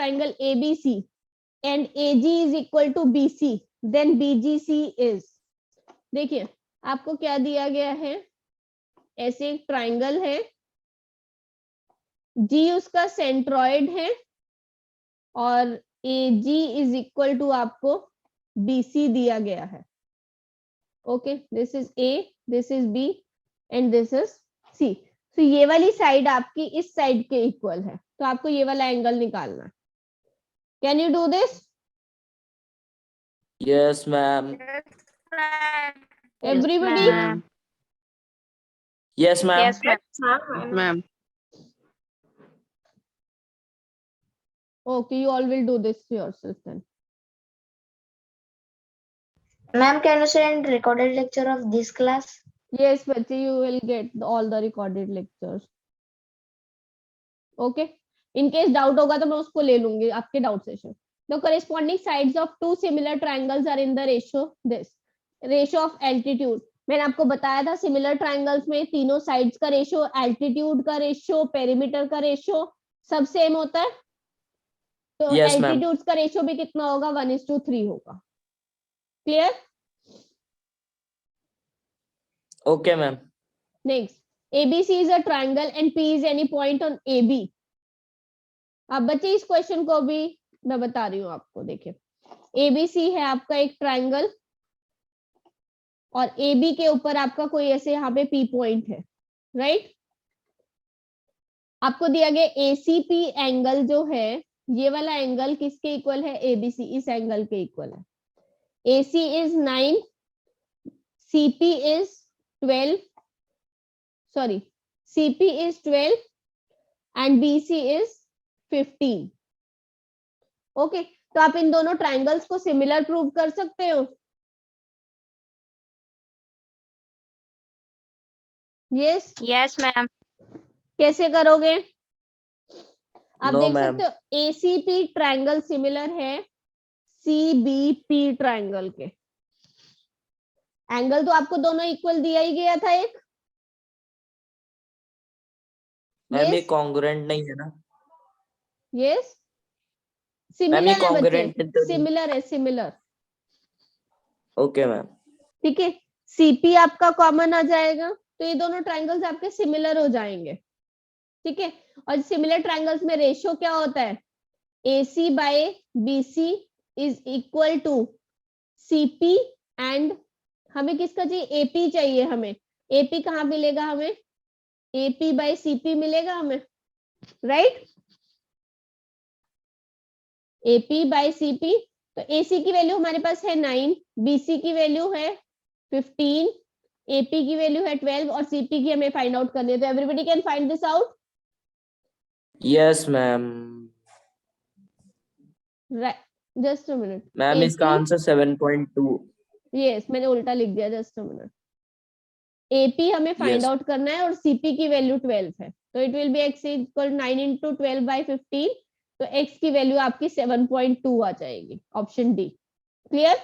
triangle ABC and AG is equal to BC, then BGC is, देखिए आपको क्या दिया गया है, ऐसे एक ट्राइंगल है, G उसका सेंट्रॉइड है और AG इज इक्वल टू आपको BC दिया गया है. Okay, this is A, this is B and this is C. तो ये वाली साइड आपकी इस साइड के इक्वल है, तो आपको ये वाला एंगल निकालना. Can you do this? Yes, ma'am. Everybody? Yes, ma'am. Yes, ma'am. Okay, you all will do this yourself then. Ma'am, can you send recorded lecture of this class? Yes, बच्चे, you will get all the recorded lectures. Okay. In case doubt होगा तो मैं उसको ले लूंगी आपके doubt session. The corresponding sides of two similar triangles are in the ratio this. Ratio of altitude. मैंने आपको बताया था सिमिलर ट्राइंगल्स में तीनों साइड्स का रेशियो, एल्टीट्यूड का रेशियो, पेरीमीटर का रेशियो सब सेम होता है. तो Yes, ma'am. एल्टीट्यूड्स का रेशियो भी कितना होगा, 1:3 होगा. Clear? Okay, ma'am. Next, ABC is a triangle and P is any point on AB. अब बच्चे इस क्वेश्चन को भी मैं बता रही हूँ आपको. देखिए ABC है आपका एक ट्राइंगल और AB के ऊपर आपका कोई ऐसे यहाँ पे P पॉइंट है, राइट? आपको दिया गया ACP एंगल जो है, ये वाला एंगल किसके इक्वल है? ABC, इस एंगल के इक्वल है. AC is 9, CP is 12, sorry, CP is 12 and BC is 15. Okay, तो आप इन दोनों ट्राइंगल्स को सिमिलर प्रूव कर सकते हो. यस? Yes, ma'am. कैसे करोगे? आप No, देख ma'am. सकते हो ACP ट्राइंगल सिमिलर है CBP ट्राइंगल के. एंगल तो आपको दोनों इक्वल दिया ही गया था एक. मैम ये यस कॉन्ग्रुएंट नहीं है ना? यस, मैम ये सिमिलर है कॉन्ग्रुएंट बच्चे, सिमिलर है, सिमिलर. Okay ma'am. ठीक है, CP आपका कॉमन आ जाएगा, तो ये दोनों ट्राइंगल्स आपके सिमिलर हो जाएंगे. ठीक है, और सिमिलर ट्राइंगल्स में रेशियो क्या होता है? AC by BC is equal to CP and हमें किसका चाहिए? AP चाहिए हमें. AP कहाँ मिलेगा हमें? AP बाय CP मिलेगा हमें, राइट? AP by CP. तो AC की वैल्यू हमारे पास है 9, BC की वैल्यू है 15, AP की वैल्यू है 12 और CP की हमें फाइंड आउट करनी है. तो everybody can find this out. Yes ma'am. Just a minute. Ma'am इसका आंसर 7.2. यस, मैंने उल्टा लिख दिया. Just a minute. AP हमें फाइंड Yes. आउट करना है और CP की वैल्यू 12 है, तो it will be x equal 9 into 12 by 15. तो x की वैल्यू आपकी 7.2 आ जाएगी. Option D. Clear?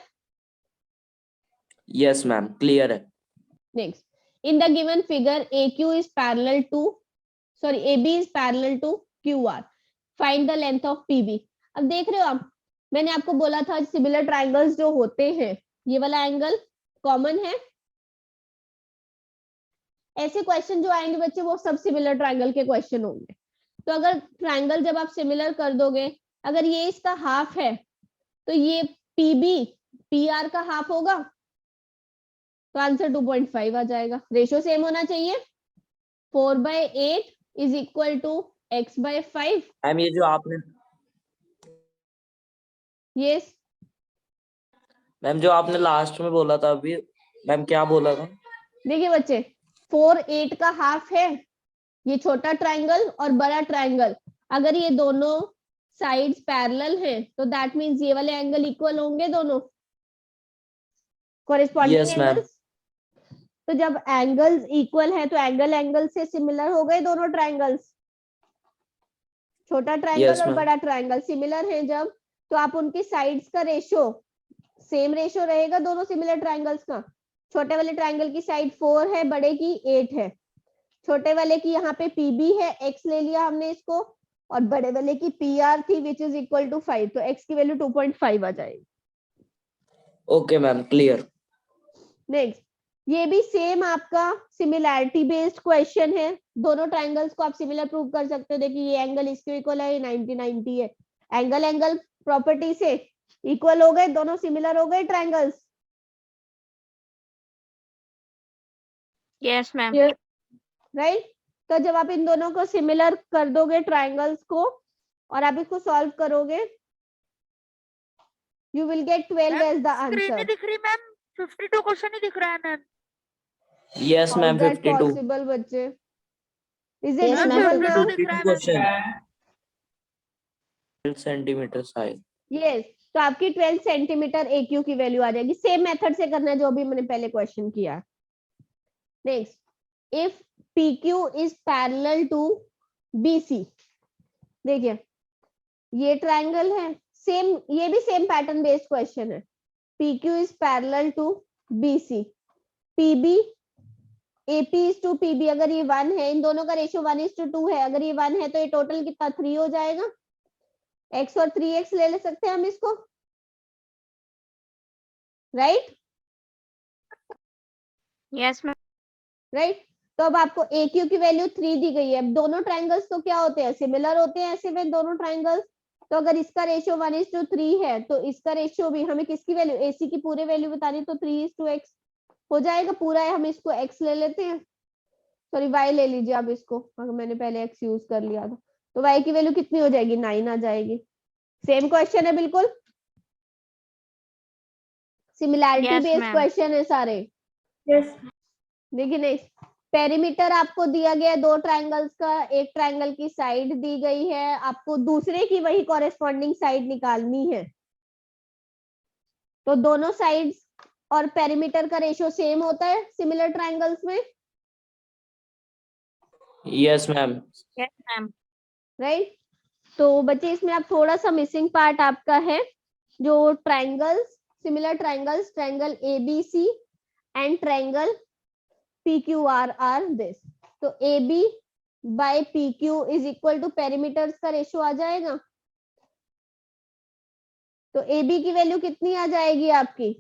Yes ma'am, clear है. Next, in the given figure AQ is parallel to, sorry, AB is parallel to QR. Find the length of PB. अब देख रहे हो आप, मैंने आपको बोला था सिमिलर ट्राइंगल्स जो होते हैं, ये वाला एंगल कॉमन है. ऐसे क्वेश्चन जो आएंगे बच्चे वो सब सिमिलर ट्राइंगल के क्वेश्चन होंगे. तो अगर ट्राइंगल जब आप सिमिलर कर दोगे, अगर ये इसका हाफ है तो ये PB PR का हाफ होगा, तो आंसर 2.5 आ जाएगा. रेशियो सेम होना चाहिए. 4/8 is equal to x/5. Ma'am ये जो आपने यस, मैम जो आपने लास्ट में बोला था अभी, मैम क्या बोला था? देखिए बच्चे, 4/8 का हाफ है ये छोटा ट्राइंगल और बड़ा ट्राइंगल. अगर ये दोनों साइड्स पैरेलल हैं तो दैट मींस ये वाले एंगल इक्वल होंगे दोनों कॉरेस्पॉन्डिंग Yes, ma'am. एंगल्स. तो जब एंगल्स इक्वल है तो एंगल एंगल से सिमिलर हो गए दोनों ट्राइंगल्स. छोटा ट्राइंगल Yes, और ma'am. बड़ा ट्राइंगल सिमिलर है जब, तो आप उनकी साइड्स का रेशियो सेम रेशियो रहेगा दोनों सिमिलर ट्राइंगल्स का. छोटे वाले ट्राइंगल की साइड 4 है, बड़े की 8 है. छोटे वाले की यहाँ पे PB है, x ले लिया हमने इसको, और बड़े वाले की PR थी विच इज इक्वल टू 5, तो x की वैल्यू 2.5 आ जाएगी। Okay ma'am, clear. नेक्स्ट, ये भी सेम आपका सिमिलैरिटी बेस्ड क्वेश्चन है। दोनों ट्रायंगल्स को आप सिमिलर प्रूव कर सकते हो। देखिए ये एंगल इसके इक्वल है, ये 90 है। एंगल एंगल प्रॉपर्टी से इक्वल हो गए, दोनों सिमिलर हो गए ट्रायंगल्स। Yes ma'am. राइट। तो जब आप इन दोनों को सिमिलर कर दोगे ट्रायंगल्स को और आप इसको सॉल्व करोगे, you will get 12 as the screen नहीं आंसर। दिख रही मैम, 52 क्वेश्चन ही दिख रहा है ma'am. Yes how ma'am, is that 52 possible बच्चे? Is it Yes, ma'am, visible now? 52 दिख रहा है ma'am. Question centimetre size. Yes, तो आपकी 12 सेंटीमीटर AQ की वैल्यू आ जाएगी। सेम मेथड से करना है जो अभी मैंने पहले क्वेश्चन किया। Next, if PQ is parallel to BC। देखिए ये ट्रायंगल है, सेम, ये भी सेम पैटर्न बेस्ड क्वेश्चन है। PQ is parallel to BC, PB AP is to PB। अगर ये 1 है, इन दोनों का रेशियो 1:2 है। अगर ये 1 है तो ये टोटल कितना 3 हो जाएगा। x और 3x ले सकते हैं हम इसको, राइट? Yes ma'am. राइट। तो अब आपको AQ की वैल्यू 3 दी गई है। अब दोनों ट्रायंगल्स तो क्या होते हैं, सिमिलर होते हैं ऐसे में दोनों ट्रायंगल्स। तो अगर इसका रेशियो 1:3 है तो इसका रेशियो भी, हमें किसकी वैल्यू, AC की पूरे वैल्यू बतानी, तो 3:x हो जाएगा। पूरा है, हम इसको x ले लेते हैं, सॉरी y ले लीजिए आप इसको, अगर मैंने पहले x यूज कर लिया था। तो y की वैल्यू कितनी हो जाएगी, 9 आ जाएगी। सेम क्वेश्चन है बिल्कुल, similarity Yes, based ma'am. Question है सारे। yes, देखिए नेक्स्ट, पेरीमीटर आपको दिया गया है दो ट्रायंगल्स का। एक ट्रायंगल की साइड दी गई है, आपको दूसरे की वही कॉरेस्पॉन्डिंग साइड निकालनी है। तो दोनों साइड्स और पेरीमीटर का रेशियो सेम होता है सिमिलर ट्रायंगल्स में, yes ma'am. Yes, ma'am. Right. तो बच्चे इसमें आप थोड़ा सा मिसिंग पार्ट आपका है, जो triangles, similar triangles, triangle ABC and triangle PQR are this. तो AB by PQ is equal to perimeters का रेशियो आ जाएगा। तो AB की वैल्यू कितनी आ जाएगी आपकी,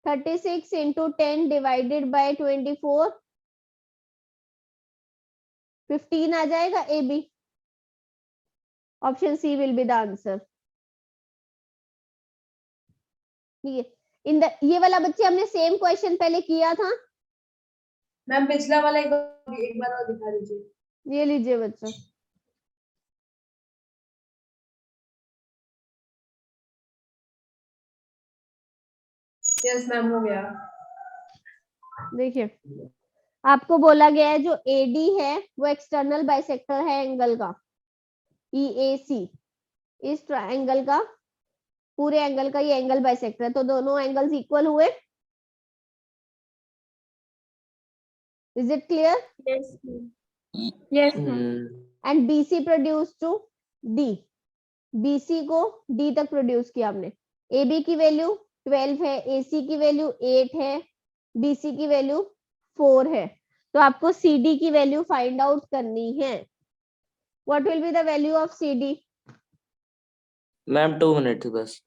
36 इंटू 10 डिवाइडेड बाय 24, 15 आ जाएगा AB। Option C will be the answer. ठीक है, इन द, ये वाला बच्चे हमने सेम क्वेश्चन पहले किया था। मैम पिछला वाला एक बार और दिखा दीजिए। ये लीजिए बच्चों, यस मैम हो गया। देखिए आपको बोला गया है जो AD है वो एक्सटर्नल बाइसेक्टर है एंगल का, EAC। इस ट्रायंगल का, पूरे एंगल का ये एंगल बाइसेक्टर है, तो दोनों एंगल्स इक्वल हुए। Is it clear? yes, Yes, and BC produce to D, BC को D तक प्रोड्यूस किया हमने। AB की वैल्यू 12 है, AC की वैल्यू 8 है, BC की वैल्यू 4 है। तो आपको CD की वैल्यू फाइंड आउट करनी है। What will be the value of CD? Ma'am 2 minute बस।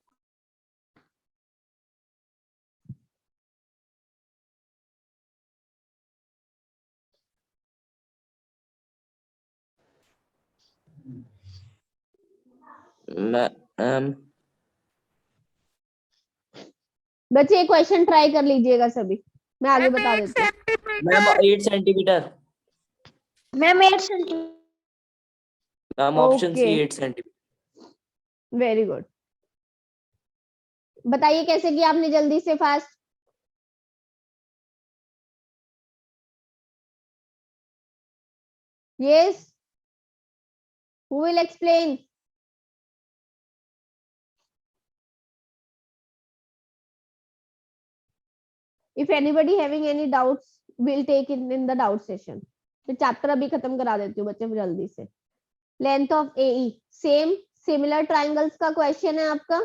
मैम बच्चे ये क्वेश्चन ट्राई कर लीजिएगा सभी, मैं आगे बता देती हूँ। Ma'am 8 centimetre. Ma'am 8 centimetre. Ma'am option Okay. C 8 centimetre. Very good. बताइए कैसे किया आपने, जल्दी से fast. Yes, who will explain? If anybody having any doubts will take in the doubt session. तो चैप्टर अभी खत्म करा देती हूँ बच्चे जल्दी से। Length of AE, same similar triangles का क्वेश्चन है आपका।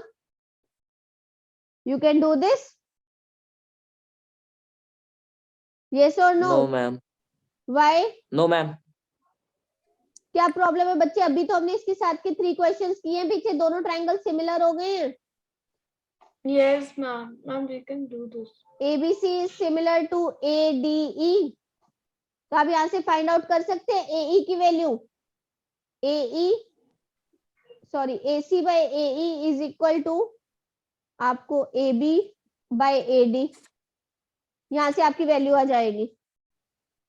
You can do this, yes और no? No ma'am. Why? No ma'am. क्या प्रॉब्लम है बच्चे? अभी तो हमने इसके साथ के 3 क्वेश्चंस किए हैं, पीछे दोनों ट्रायंगल सिमिलर हो गए हैं. Yes, ma'am. Ma'am, we can do this. ABC is similar to ADE. तो आप यहाँ से फाइंड आउट कर सकते हैं AE की value. AC by AE is equal to आपको AB by AD. यहाँ से आपकी वैल्यू आ जाएगी.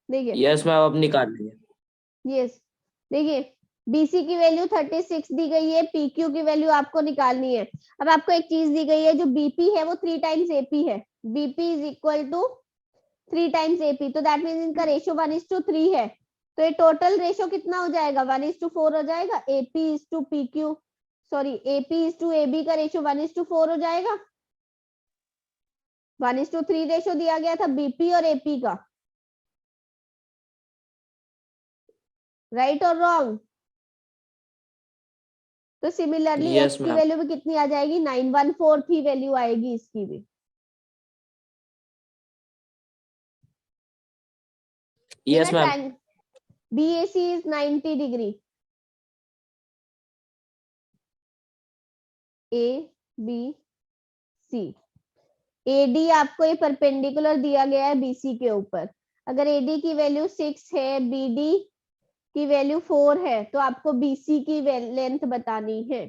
देखिए. यस मैम, अब निकाल लीजिए। यस, देखिए BC की वैल्यू 36 दी गई है, PQ की वैल्यू आपको निकालनी है. अब आपको एक चीज दी गई है, जो BP है वो 3 टाइम्स AP है. BP is equal to 3 times AP, तो दैट मीन्स इनका रेशियो 1:3 है. तो ये टोटल रेशियो कितना हो जाएगा? 1:4 हो जाएगा. AP is to PQ, sorry AP is to AB का रेशियो 1:4 हो जाएगा. 1:3 रेशियो दिया गया था BP और AP का. राइट और रॉन्ग? तो सिमिलरली Yes, X की ma'am. वैल्यू भी कितनी आ जाएगी? 9/4 ही वैल्यू आएगी इसकी भी. Yes ma'am. BAC is 90 degree. ABC. AD आपको ये परपेंडिकुलर दिया गया है BC के ऊपर. अगर AD की वैल्यू 6 है, BD की वैल्यू 4 है, तो आपको BC की लेंथ बतानी है.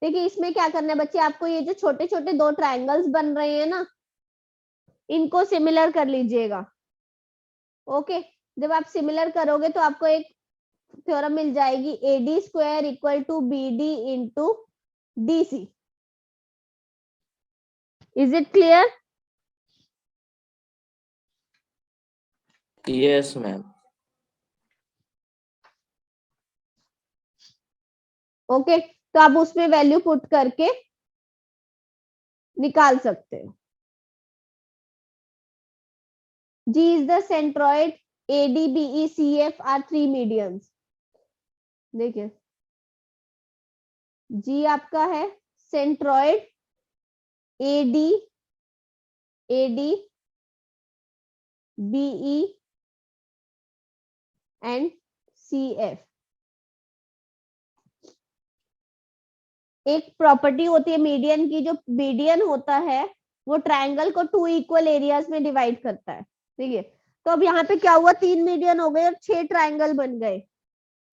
देखिए इसमें क्या करना है बच्चे, आपको ये जो छोटे छोटे 2 ट्रायंगल्स बन रहे हैं ना, इनको सिमिलर कर लीजिएगा. ओके, जब आप सिमिलर करोगे तो आपको एक थ्योरम मिल जाएगी, AD square equal to BD into DC. Is it clear? Yes ma'am. Okay, तो आप उसमें वैल्यू पुट करके निकाल सकते हो. G is the centroid, AD, BE, CF are 3 medians. देखिए G आपका है centroid, AD, BE and CF. एक प्रॉपर्टी होती है मीडियन की, जो मीडियन होता है वो ट्रायंगल को 2 इक्वल एरियाज में डिवाइड करता है. ठीक है, तो अब यहाँ पे क्या हुआ, 3 मीडियन हो गए और 6 ट्रायंगल बन गए.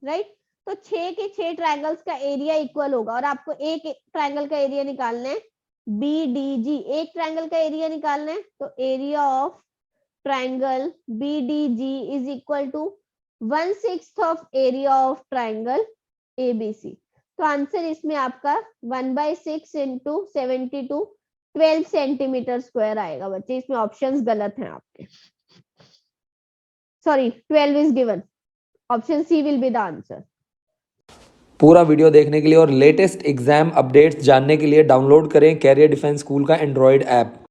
राइट, तो 6 के 6 ट्रायंगल्स का एरिया इक्वल होगा और आपको एक ट्रायंगल का एरिया निकालना है BDG. एक ट्रायंगल का एरिया निकालना है, तो area of triangle BDG is equal to 1/6 of area of triangle ABC. तो आंसर इसमें आपका 1/6 इंटू 72 12 सेंटीमीटर स्क्वायर आएगा. बच्चे इसमें ऑप्शंस गलत हैं आपके, sorry 12 is given, option C will be the answer. पूरा वीडियो देखने के लिए और लेटेस्ट एग्जाम अपडेट्स जानने के लिए डाउनलोड करें कैरियर डिफेंस स्कूल का एंड्रॉयड ऐप.